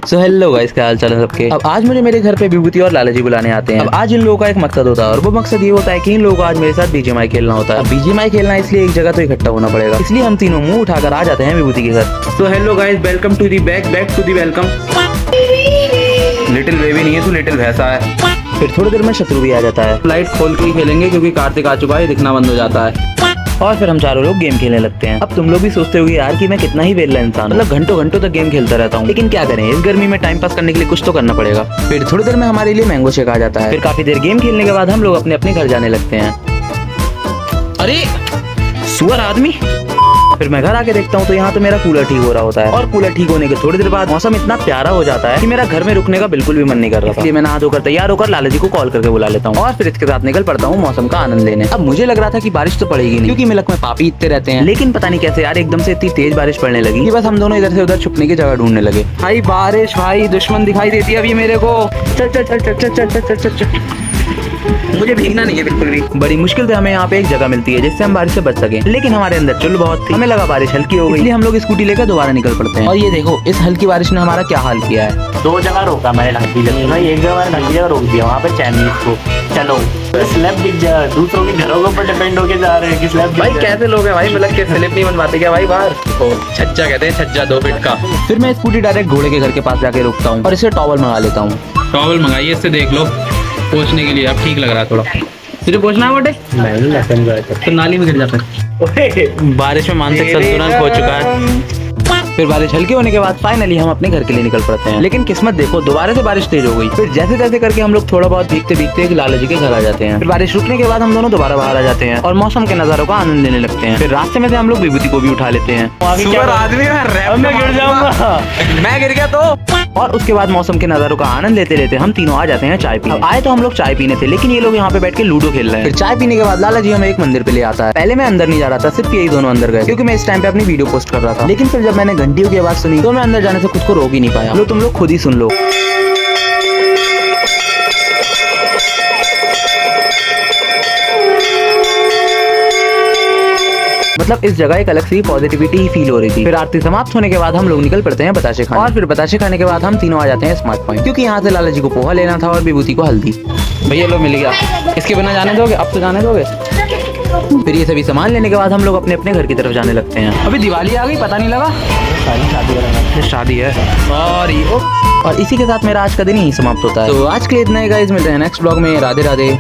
सो hello guys, क्या हाल चाल है सबके। अब आज मुझे मेरे घर पे विभूति और लाला जी बुलाने आते हैं। अब आज इन लोगों का एक मकसद होता है और वो मकसद ये होता है कि इन लोगों को आज मेरे साथ बीजीएमआई खेलना होता है। अब बीजीएमआई खेलना है, इसलिए एक जगह तो इकट्ठा होना पड़ेगा, इसलिए हम तीनों मुंह उठाकर आ जाते हैं विभूति के घर। So hello guys, welcome to the back to the welcome. Little baby नहीं है, तू लिटिल भैंसा है। फिर थोड़ी देर में शत्रु भी आ जाता है। लाइट खोल के ही खेलेंगे क्योंकि कार्तिक आ चुका है, दिखना बंद हो जाता है। और फिर हम चारों लोग गेम खेलने लगते हैं। अब तुम लोग भी सोचते होगे यार कि मैं कितना ही वेला इंसान, मतलब घंटों घंटों तक गेम खेलता रहता हूँ, लेकिन क्या करें, इस गर्मी में टाइम पास करने के लिए कुछ तो करना पड़ेगा। फिर थोड़ी देर में हमारे लिए मैंगो शेक आ जाता है। फिर काफी देर गेम खेलने के बाद हम लोग अपने अपने घर जाने लगते हैं। अरे सुअर आदमी। फिर मैं घर आके देखता हूँ तो यहाँ तो मेरा कूलर ठीक हो रहा होता है। और कूलर ठीक होने के थोड़ी देर बाद मौसम इतना प्यारा हो जाता है कि मेरा घर में रुकने का बिल्कुल भी मन नहीं कर रहा था। इसलिए मैं नहा धोकर तैयार होकर लाला जी को कॉल करके बुला लेता हूँ और फिर इसके साथ निकल पड़ता हूँ मौसम का आनंद लेने। अब मुझे लग रहा था कि बारिश तो पड़ेगी नहीं, क्योंकि मिलक में पापी इतने रहते हैं, लेकिन पता नहीं कैसे यार एकदम से इतनी तेज बारिश पड़ने लगी कि बस हम दोनों इधर से उधर छुपने की जगह ढूंढने लगे। भाई बारिश, भाई दुश्मन दिखाई देती है अभी मेरे को। चल चल चल चल चल चल चल चल चल। मुझे भीगना नहीं है बिल्कुल भी। बड़ी मुश्किल से हमें यहाँ पे एक जगह मिलती है जिससे हम बारिश से बच सके, लेकिन हमारे अंदर चुल बहुत थी। हमें लगा बारिश हल्की हो गई, इसलिए हम लोग स्कूटी लेकर दोबारा निकल पड़ते हैं। और ये देखो, इस हल्की बारिश ने हमारा क्या हाल किया है। दो जगह रोका मैंने ढंकी जगह भाई, एक जगह मैंने ढंकी जगह रोक दिया, वहाँ पे चाइनीज को चलो स्लैब दिख जा। दूसरों के घरों के ऊपर डिपेंड होके जा रहे हैं कि स्लैब भाई कैसे लोग हैं भाई, मिलक के स्लिप नहीं बनवाते क्या भाई बाहर। छज्जा कहते हैं, छज्जा 2 फीट का। फिर मैं स्कूटी डायरेक्ट घोड़े के घर के पास जाके रुकता हूँ और इसे टॉवल मंगा लेता हूँ। टॉवल मंगाइए, इससे देख लो पोछने के लिए। अब ठीक लग रहा है थोड़ा। तुझे पोछना है बेटे? नहीं तो नाली में गिर जा फिर। बारिश में मानसिक संतुलन खो चुका है। फिर बारिश हल्की होने के बाद फाइनली हम अपने घर के लिए निकल पड़ते हैं, लेकिन किस्मत देखो दोबारा से बारिश तेज हो गई। फिर जैसे तैसे करके हम लोग थोड़ा बहुत भीगते भीगते एक लाला जी के घर आ जाते हैं। फिर बारिश रुकने के बाद हम दोनों दोबारा बाहर आ जाते हैं और मौसम के नजारों का आनंद लेने लगते हैं। फिर रास्ते में से हम लोग विभूति को भी उठा लेते हैं। सुअर आदमी, मैं गिर जाऊंगा। मैं गिर गया तो। और उसके बाद मौसम के नजारों का आनंद लेते लेते हम तीनों आ जाते हैं चाय पीने। आए तो हम लोग चाय पीने थे, लेकिन ये लोग यहाँ पे बैठ के लूडो खेल रहे हैं। फिर चाय पीने के बाद लाला जी हमें एक मंदिर पे ले आता है। पहले मैं अंदर नहीं जा रहा था, सिर्फ यही दोनों अंदर गए, क्योंकि मैं इस टाइम पे अपनी वीडियो पोस्ट कर रहा था। लेकिन फिर जब मैंने घंटियों की आवाज सुनी तो मैं अंदर जाने से खुद को रोक ही नहीं पाया। लो तुम लोग खुद ही सुन लो। मतलब इस जगह एक अलग सी पॉजिटिविटी ही फील हो रही थी। फिर आरती समाप्त होने के बाद हम लोग निकल पड़ते हैं बताशे खाने। और फिर बताशे खाने के बाद हम तीनों आ जाते हैं स्मार्ट पॉइंट, क्योंकि यहाँ से लाला जी को पोहा लेना था और विभूति को हल्दी। भैया लो मिल गया। इसके बिना जाने दोगे? अब तो जाने दोगे। फिर ये सभी सामान लेने के बाद हम लोग अपने अपने घर की तरफ जाने लगते हैं। अभी दिवाली आ गई, पता नहीं लगा। शादी है। और इसी के साथ मेरा आज का दिन ही समाप्त होता है। तो आज के लिए इतना ही गाइस, मिलते हैं नेक्स्ट ब्लॉग में। राधे राधे।